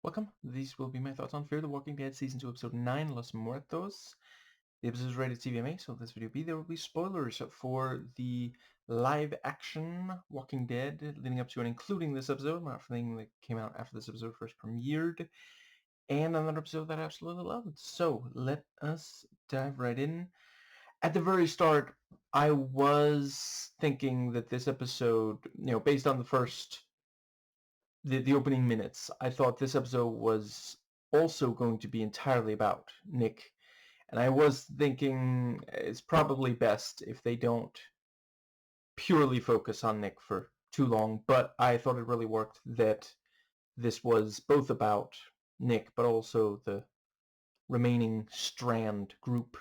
Welcome. These will be my thoughts on Fear the Walking Dead Season 2, Episode 9, Los Muertos. The episode is rated TVMA, so this video there will be spoilers for the live-action Walking Dead leading up to and including this episode, everything that came out after this episode first premiered, and another episode that I absolutely loved. So let us dive right in. At the very start, I was thinking that this episode, based on the opening minutes, I thought this episode was also going to be entirely about Nick. And I was thinking it's probably best if they don't purely focus on Nick for too long, but I thought it really worked that this was both about Nick, but also the remaining Strand group.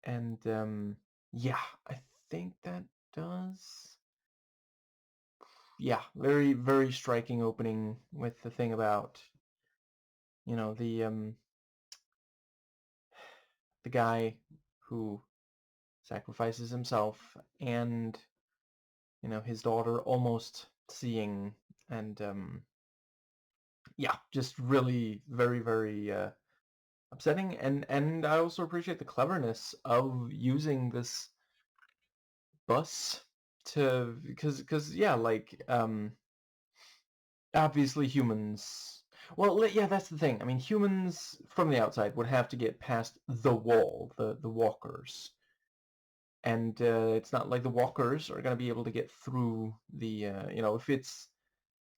And yeah, I think that does. Yeah, very, very striking opening with the thing about, the guy who sacrifices himself and, his daughter almost seeing, and yeah, just really very, very upsetting. And I also appreciate the cleverness of using this bus to, because yeah, like obviously humans, well, yeah, that's the thing. I mean, humans from the outside would have to get past the wall, the walkers. And it's not like the walkers are going to be able to get through the, if it's,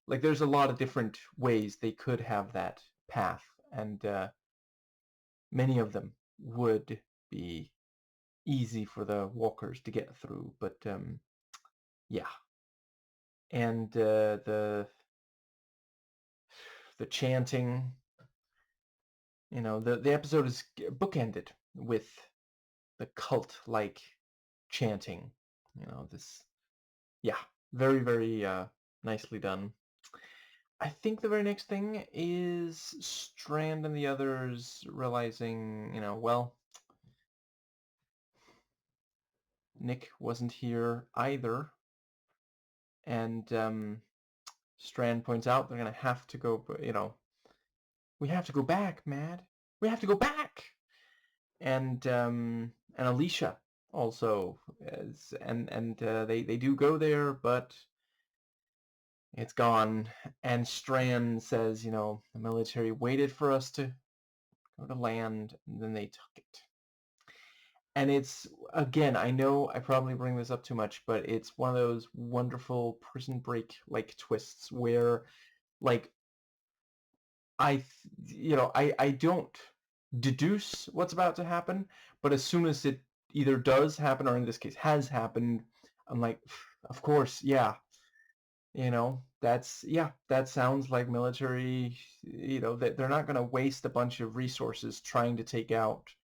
like, there's a lot of different ways they could have that path, and many of them would be easy for the walkers to get through, but yeah. And the chanting, the episode is bookended with the cult-like chanting, this, yeah, very, very nicely done. I think the very next thing is Strand and the others realizing, well, Nick wasn't here either. And Strand points out they're going to have to go, we have to go back, Mad. We have to go back. And Alicia also is, and they do go there, but it's gone. And Strand says, the military waited for us to go to land, and then they took it. And it's, again, I know I probably bring this up too much, but it's one of those wonderful Prison Break-like twists where, like, I don't deduce what's about to happen, but as soon as it either does happen or in this case has happened, I'm like, of course, yeah, that sounds like military, that they're not going to waste a bunch of resources trying to take out,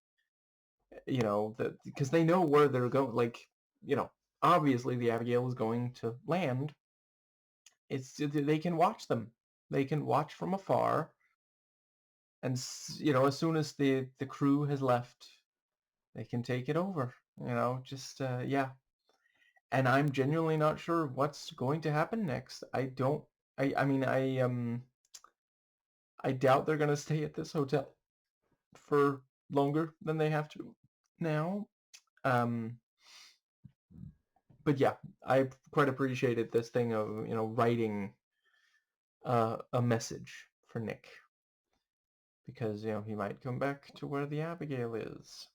because they know where they're going. Like, obviously the Abigail is going to land. They can watch them. They can watch from afar, and as soon as the crew has left, they can take it over. Just yeah. And I'm genuinely not sure what's going to happen next. I don't. I mean, I doubt they're gonna stay at this hotel for longer than they have to now. Um, but yeah, I quite appreciated this thing of, writing a message for Nick, because, he might come back to where the Abigail is.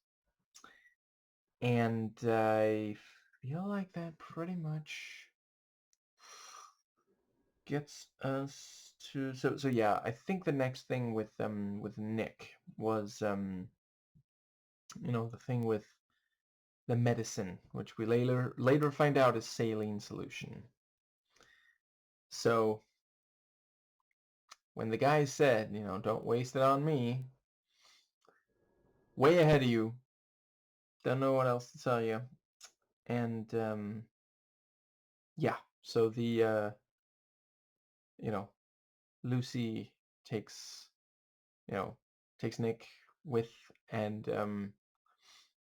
And I feel like that pretty much gets us to, so yeah, I think the next thing with Nick was the thing with the medicine, which we later find out is saline solution. So when the guy said, don't waste it on me, way ahead of you, don't know what else to tell you. And yeah, so the Lucy takes takes Nick with, and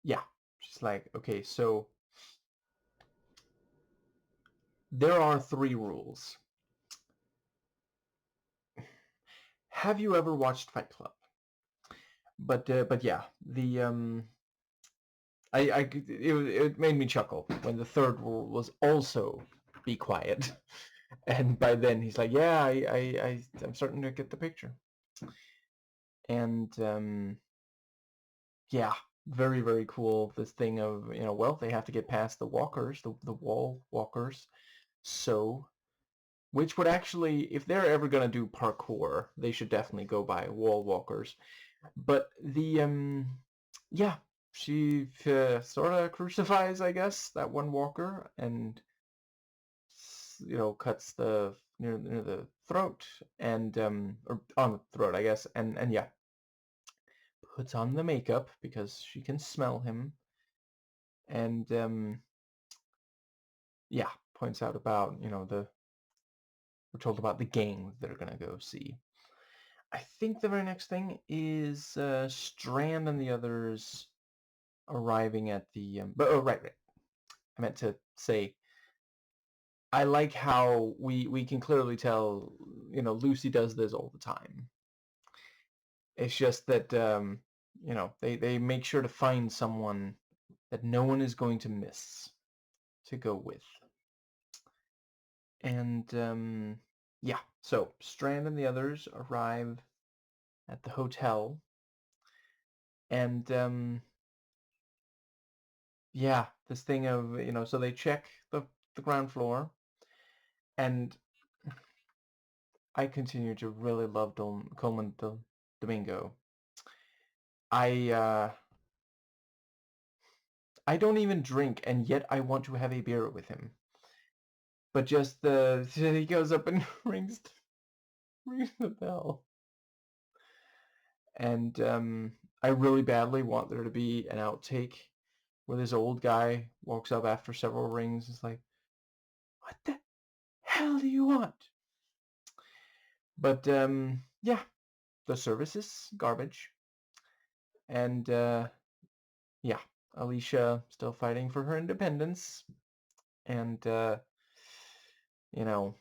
yeah, she's like, okay, so there are 3 rules. Have you ever watched Fight Club? But yeah, it made me chuckle when the third rule was also be quiet, and by then he's like, yeah, I'm starting to get the picture, and yeah, very very cool. This thing of well, they have to get past the walkers, the wall walkers, so. Which would actually, if they're ever going to do parkour, they should definitely go by wall walkers. But yeah, she sort of crucifies, I guess, that one walker and cuts the near the throat and or on the throat, I guess, and yeah, puts on the makeup because she can smell him and yeah, points out about we're told about the gang they're gonna go see. I think the very next thing is Strand and the others arriving at the but oh right. I meant to say I like how we can clearly tell Lucy does this all the time. It's just that they make sure to find someone that no one is going to miss to go with. And yeah, so Strand and the others arrive at the hotel and yeah, this thing of so they check the ground floor and I continue to really love Coleman Domingo. I I don't even drink, and yet I want to have a beer with him. But just he goes up and rings the bell, and I really badly want there to be an outtake where this old guy walks up after several rings. And is like, "What the hell do you want?" But yeah, the service is garbage, and yeah, Alicia still fighting for her independence, and you know,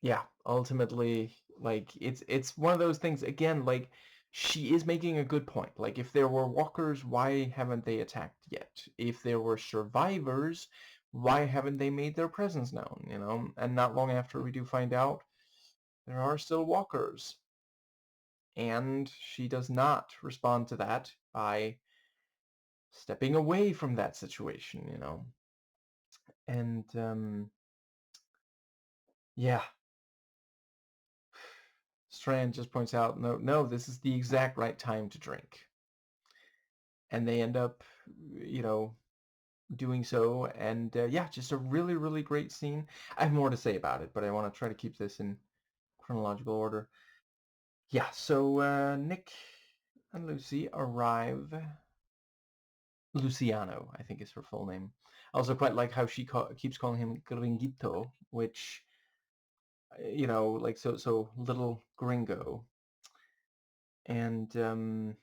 yeah, ultimately, like it's one of those things again, like she is making a good point. Like if there were walkers, why haven't they attacked yet? If there were survivors, why haven't they made their presence known, And not long after we do find out there are still walkers. And she does not respond to that by stepping away from that situation. And yeah, Strand just points out, no, no, this is the exact right time to drink. And they end up, doing so. And yeah, just a really, really great scene. I have more to say about it, but I want to try to keep this in chronological order. Yeah, so Nick and Lucy arrive. Luciano, I think is her full name. I also quite like how she keeps calling him Gringuito, which, like so little gringo. And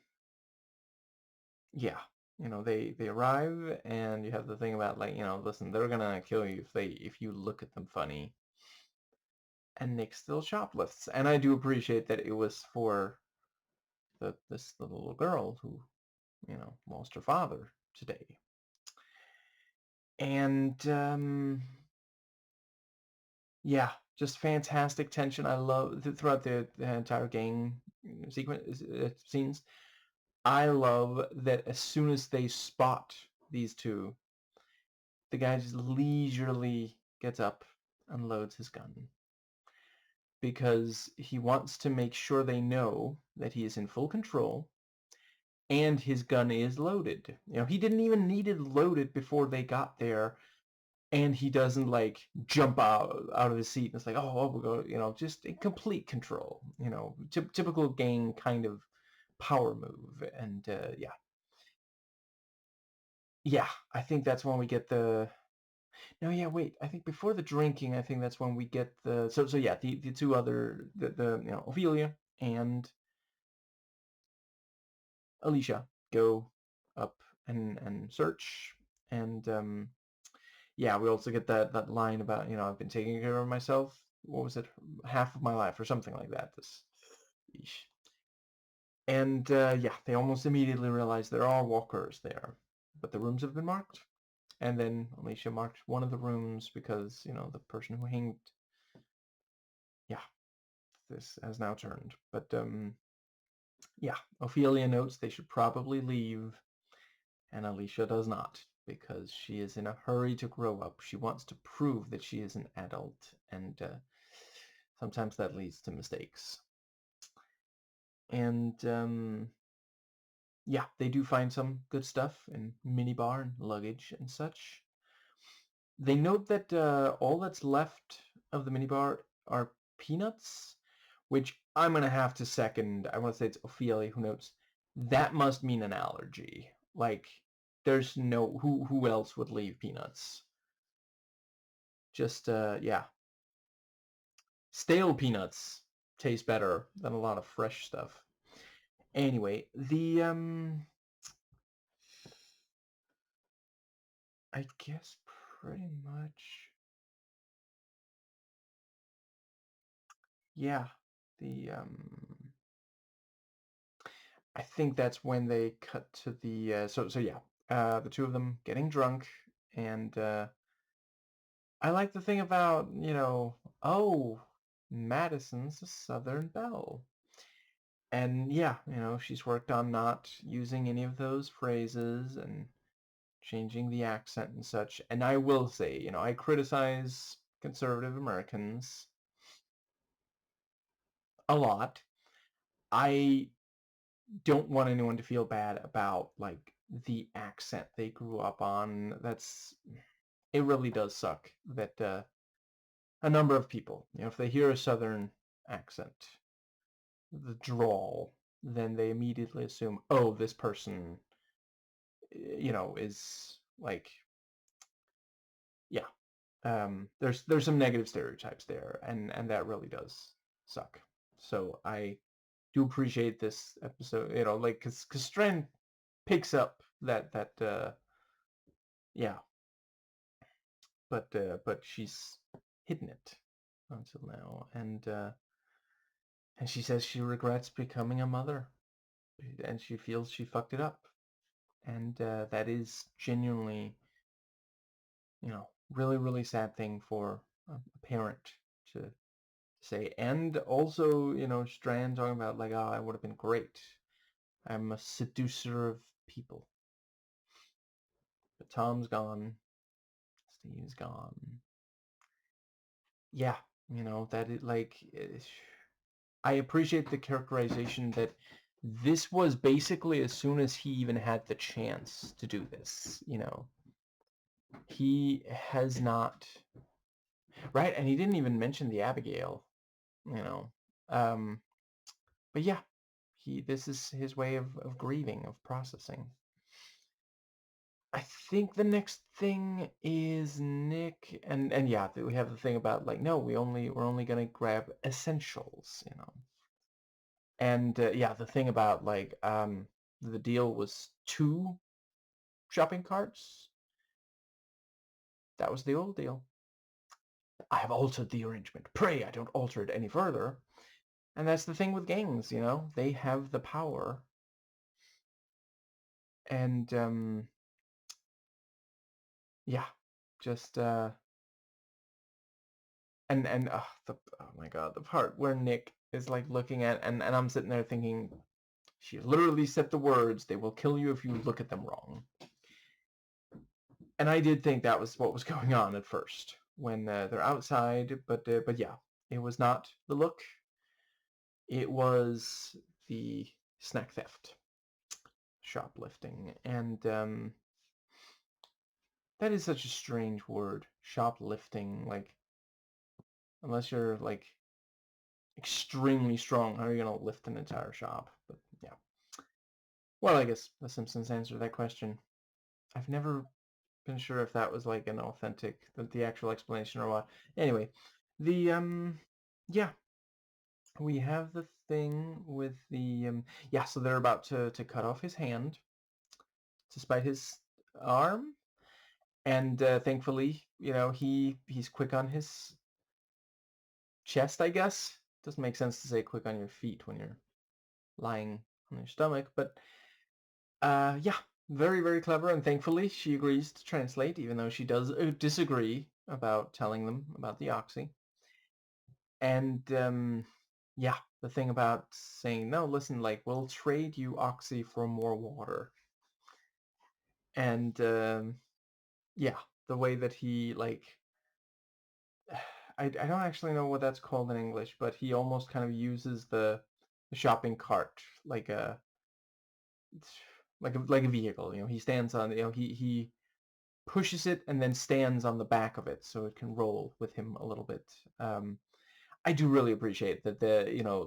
yeah, they arrive and you have the thing about like, listen, they're gonna kill you if you look at them funny. And Nick still shoplifts. And I do appreciate that it was for this little girl who, lost her father today. And yeah, just fantastic tension. I love throughout the entire gang sequence scenes. I love that as soon as they spot these two, the guy just leisurely gets up and loads his gun because he wants to make sure they know that he is in full control and his gun is loaded. He didn't even need it loaded before they got there, and he doesn't like jump out of his seat and it's like, oh, we'll go, just in complete control. Typical gang kind of power move. And yeah, I think that's when we get the. No, yeah, wait. I think before the drinking, I think that's when we get the. So yeah, the two other the Ophelia and Alicia go up and search, and yeah, we also get that line about I've been taking care of myself. what was it, half of my life or something like that. This, yeesh. And yeah, they almost immediately realize there are walkers there, but the rooms have been marked. And then Alicia marked one of the rooms because, you know, the person who hanged, yeah, this has now turned. But yeah, Ophelia notes they should probably leave, and Alicia does not because she is in a hurry to grow up. She wants to prove that she is an adult, and sometimes that leads to mistakes. And yeah, they do find some good stuff in minibar and luggage and such. They note that all that's left of the minibar are peanuts, which I'm going to have to second. I want to say it's Ophelia who notes that must mean an allergy. Like, there's no... Who else would leave peanuts? Just, yeah. Stale peanuts taste better than a lot of fresh stuff. Anyway, I guess pretty much... Yeah, the, I think that's when they cut to the, so yeah, the two of them getting drunk, and I like the thing about, you know, oh, Madison's a Southern belle. And yeah, you know, she's worked on not using any of those phrases and changing the accent and such. And I will say, you know, I criticize conservative Americans a lot. I don't want anyone to feel bad about, like, the accent they grew up on. That's... it really does suck that a number of people, you know, if they hear a Southern accent, the drawl, then they immediately assume, oh, this person, you know, is like, yeah. There's some negative stereotypes there, and that really does suck. So I do appreciate this episode, you know, like, because Strand picks up that yeah, but she's hidden it until now, and she says she regrets becoming a mother, and she feels she fucked it up, and that is genuinely, you know, really sad thing for a parent to say. And also, you know, Strand talking about, like, oh, I would have been great. I'm a seducer of people. But Tom's gone. Steve's gone. Yeah, you know, that it, like, I appreciate the characterization that this was basically as soon as he even had the chance to do this, you know. He has not... right, and he didn't even mention the Abigail, you know. Um, but yeah, this is his way of grieving, of processing. I think the next thing is Nick, and yeah, we have the thing about, like, no, we're only gonna grab essentials, you know. And yeah, the thing about, like, the deal was 2 shopping carts. That was the old deal. I have altered the arrangement. Pray I don't alter it any further. And that's the thing with gangs, you know. They have the power. And yeah, just and oh my god, the part where Nick is, like, looking at, and I'm sitting there thinking, she literally said the words, "They will kill you if you look at them wrong." And I did think that was what was going on at first when they're outside, but yeah, it was not the look. It was the snack theft, shoplifting, and that is such a strange word, shoplifting. Like, unless you're, like, extremely strong, how are you gonna lift an entire shop? But yeah. Well, I guess The Simpsons answered that question. I've never been sure if that was, like, an authentic, the actual explanation or what. Anyway, the yeah, we have the thing with the yeah, so they're about to cut off his hand to spite his arm, and thankfully, you know, he's quick on his chest, I guess. Doesn't make sense to say quick on your feet when you're lying on your stomach, but yeah, very, very clever, and thankfully she agrees to translate, even though she does disagree about telling them about the oxy. And yeah, the thing about saying, no, listen, like, we'll trade you oxy for more water. And yeah, the way that he, like, I don't actually know what that's called in English, but he almost kind of uses the shopping cart like a vehicle. He stands on, he pushes it and then stands on the back of it so it can roll with him a little bit. I do really appreciate that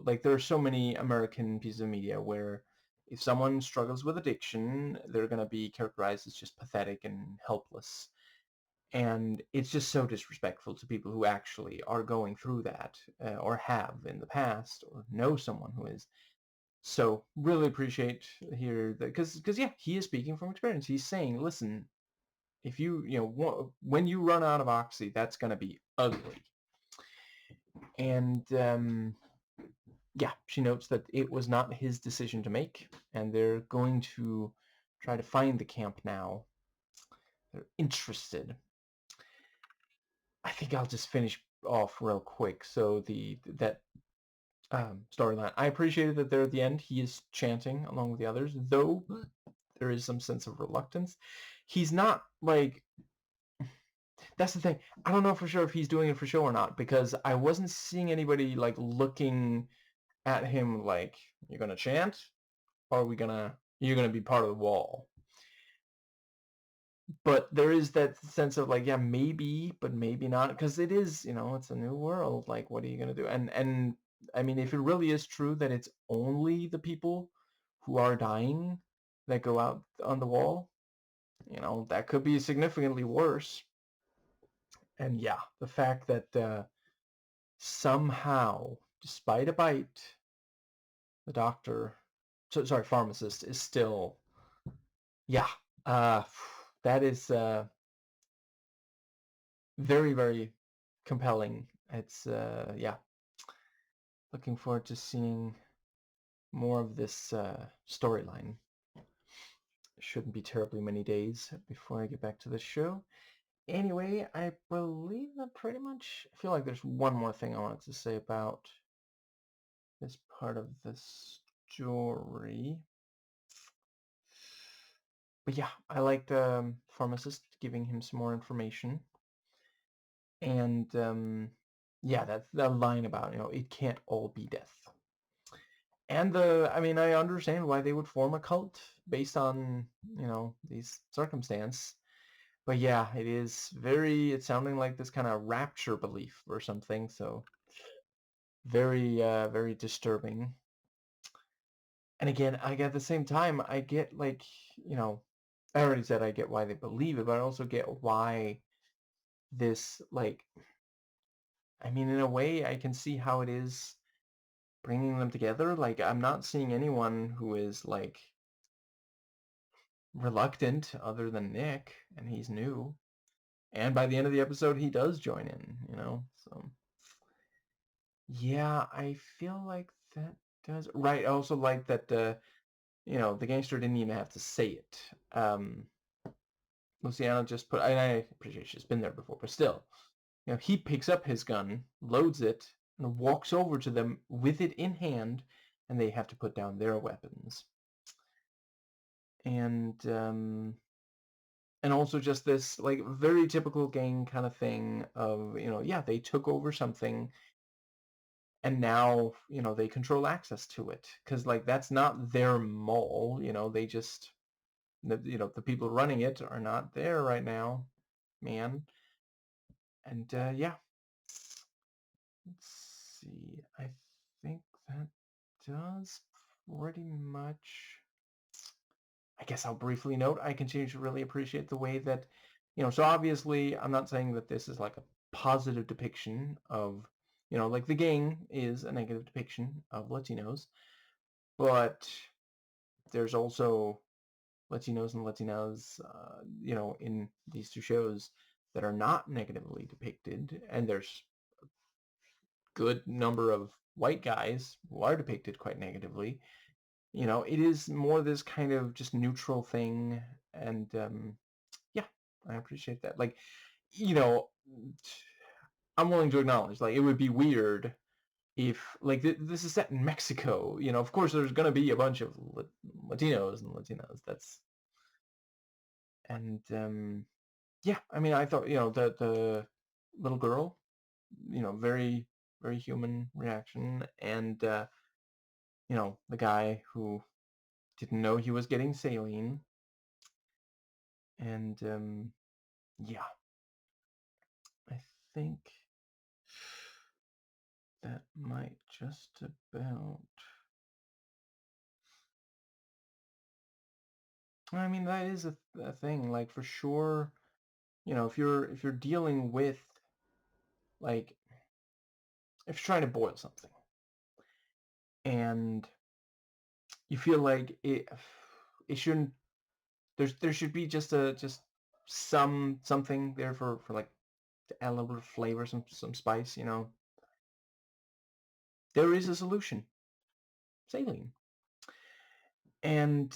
like, there are so many American pieces of media where if someone struggles with addiction, they're going to be characterized as just pathetic and helpless. And it's just so disrespectful to people who actually are going through that, or have in the past, or know someone who is. So really appreciate here that, because yeah, he is speaking from experience. He's saying, listen, if when you run out of oxy, that's going to be ugly. And yeah, she notes that it was not his decision to make, and they're going to try to find the camp now. They're interested. I think I'll just finish off real quick. So that storyline, I appreciated that there at the end he is chanting along with the others, though there is some sense of reluctance. He's not like, that's the thing. I don't know for sure if he's doing it for show or not, because I wasn't seeing anybody like looking at him like, you're gonna chant, or you're gonna be part of the wall. But there is that sense of like, yeah, maybe, but maybe not, because it is, it's a new world. Like, what are you gonna do? And I mean, if it really is true that it's only the people who are dying that go out on the wall, that could be significantly worse. And yeah, the fact that somehow, despite a bite, the doctor, pharmacist is still, yeah, uh, that is very, very compelling. It's yeah, looking forward to seeing more of this storyline. Shouldn't be terribly many days before I get back to the show. Anyway, I believe that pretty much, I feel like there's one more thing I wanted to say about this part of the story. But yeah, I liked the pharmacist giving him some more information. And yeah, that's the line about, it can't all be death. And I mean, I understand why they would form a cult based on, these circumstance. But yeah, it's sounding like this kind of rapture belief or something. So very, very disturbing. And again, at the same time, I get, like, I already said I get why they believe it, but I also get why this, like, I mean, in a way, I can see how it is bringing them together. Like, I'm not seeing anyone who is, like, reluctant other than Nick, and he's new. And by the end of the episode, he does join in, So, yeah, I feel like that does... Right, I also like that, the gangster didn't even have to say it. Luciano just put... And I appreciate she's been there before, but still. He picks up his gun, loads it, and walks over to them with it in hand, and they have to put down their weapons. And also just this, like, very typical gang kind of thing of, yeah, they took over something, and now, they control access to it. Because, like, that's not their mall, they just, the people running it are not there right now, man. And, yeah. Let's see. I think that does pretty much... I guess I'll briefly note, I continue to really appreciate the way that, so obviously I'm not saying that this is like a positive depiction of, like the gang is a negative depiction of Latinos, but there's also Latinos and Latinas, in these two shows that are not negatively depicted, and there's good number of white guys who are depicted quite negatively. It is more this kind of just neutral thing, and yeah, I appreciate that. Like, you know, I'm willing to acknowledge, like, it would be weird if, like, this is set in Mexico. Of course, there's gonna be a bunch of Latinos and Latinas. And yeah, I mean, I thought, the little girl, very, very human reaction, and the guy who didn't know he was getting saline, and yeah, I think that might just about. I mean, that is a thing, like, for sure. If you're dealing with, like, if you're trying to boil something and you feel like it shouldn't, there should be just something there for like to add a little bit of flavor, some spice. There is a solution: saline. And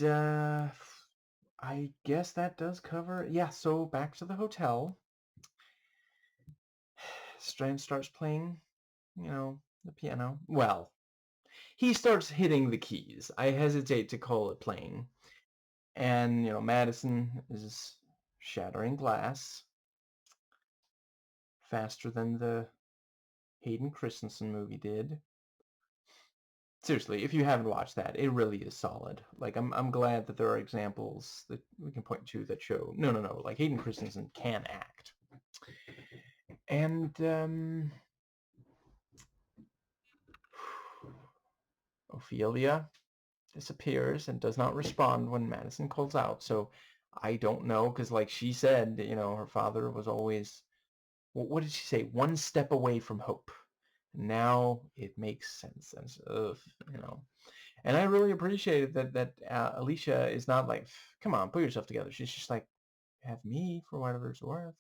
I guess that does cover. Yeah, so back to the hotel. Strand starts playing, the piano. Well, he starts hitting the keys. I hesitate to call it playing. And, Madison is shattering glass faster than the Hayden Christensen movie did. Seriously, if you haven't watched that, it really is solid. Like, I'm glad that there are examples that we can point to that show, no, like, Hayden Christensen can act. And, Ophelia disappears and does not respond when Madison calls out. So I don't know, because, like she said, her father was always, what did she say? One step away from hope. Now it makes sense. And I really appreciated that Alicia is not like, come on, put yourself together. She's just like, have me for whatever it's worth.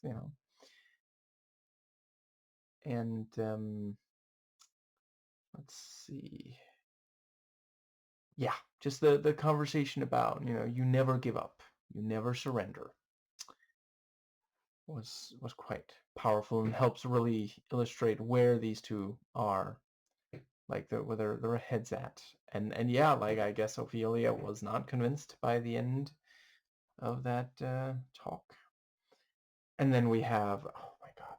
And let's see. Yeah, just the conversation about, you never give up, you never surrender, was quite powerful and helps really illustrate where these two are, like where their heads at. And yeah, like, I guess Ophelia was not convinced by the end of that talk. And then we have, oh my god,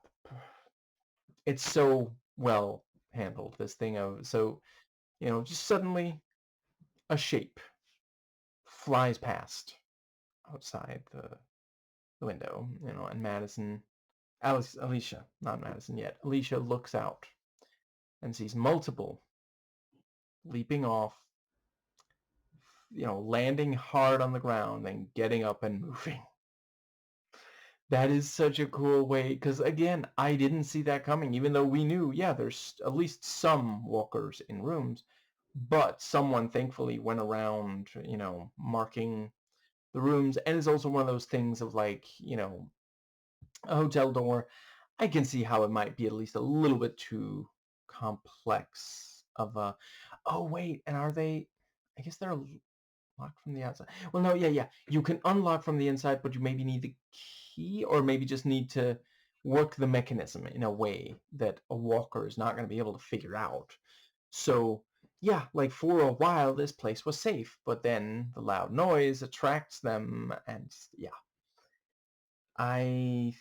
it's so well handled, this thing of, so, just suddenly a shape flies past outside the window, and Alicia, not Madison yet, Alicia looks out and sees multiple leaping off, landing hard on the ground and getting up and moving. That is such a cool way, because again, I didn't see that coming, even though we knew, yeah, there's at least some walkers in rooms, but someone thankfully went around, marking the rooms. And it's also one of those things of, like, a hotel door, I can see how it might be at least a little bit too complex of a. Oh wait, and are they? I guess they're locked from the outside. Well, no, yeah. You can unlock from the inside, but you maybe need the key, or maybe just need to work the mechanism in a way that a walker is not going to be able to figure out. So yeah, like, for a while this place was safe, but then the loud noise attracts them, and yeah, I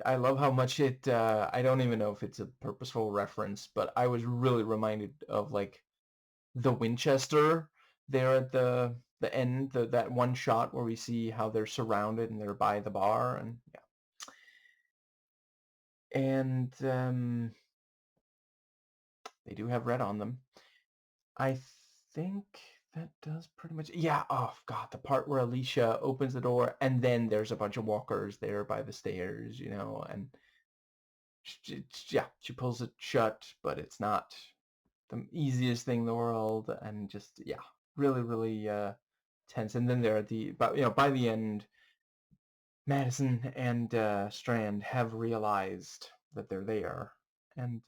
I love how much it. I don't even know if it's a purposeful reference, but I was really reminded of, like, the Winchester there at the end, that one shot where we see how they're surrounded and they're by the bar, and yeah, and they do have red on them. I think that does pretty much. Yeah. Oh God, the part where Alicia opens the door and then there's a bunch of walkers there by the stairs, and she pulls it shut, but it's not the easiest thing in the world, and just, yeah, really, really tense. And then they're at but by the end, Madison and Strand have realized that they're there, and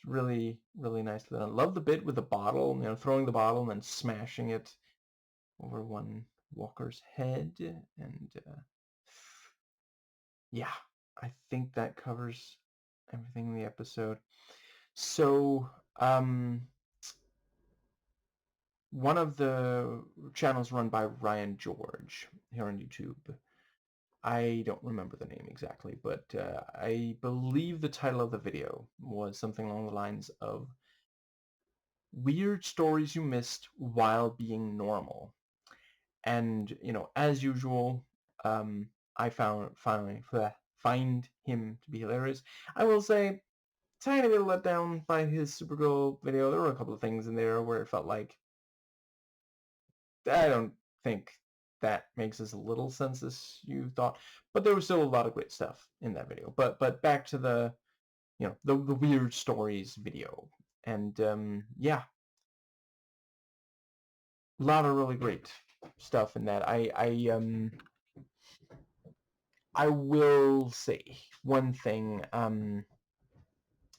really, really nicely done. Love the bit with the bottle, you know, throwing the bottle and then smashing it over one walker's head. And yeah, I think that covers everything in the episode. So, one of the channels run by Ryan George here on YouTube. I don't remember the name exactly, but I believe the title of the video was something along the lines of Weird Stories You Missed While Being Normal. And, you know, as usual, I find him to be hilarious. I will say, tiny bit let down by his Supergirl video. There were a couple of things in there where it felt like, I don't think that makes as little sense as you thought, but there was still a lot of great stuff in that video. But back to the, you know, the weird stories video, and yeah, a lot of really great stuff in that. I will say one thing.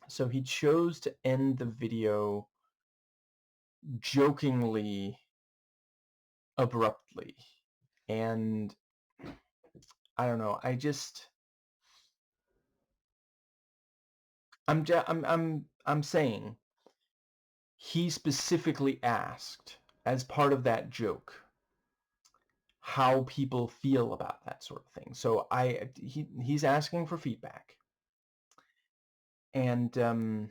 So he chose to end the video jokingly abruptly, and I don't know. I'm saying he specifically asked as part of that joke how people feel about that sort of thing. So he's asking for feedback, and I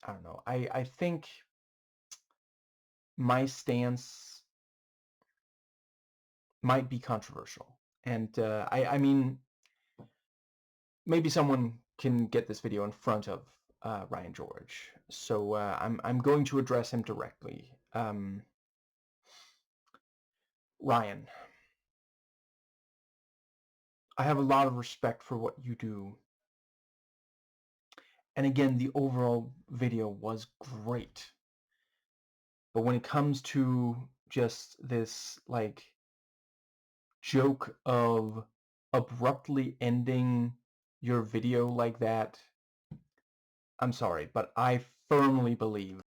don't know. I think my stance might be controversial, and I mean, maybe someone can get this video in front of Ryan George. So I'm going to address him directly. Ryan, I have a lot of respect for what you do. And again, the overall video was great. But when it comes to just this, like, joke of abruptly ending your video like that, I'm sorry, but I firmly believe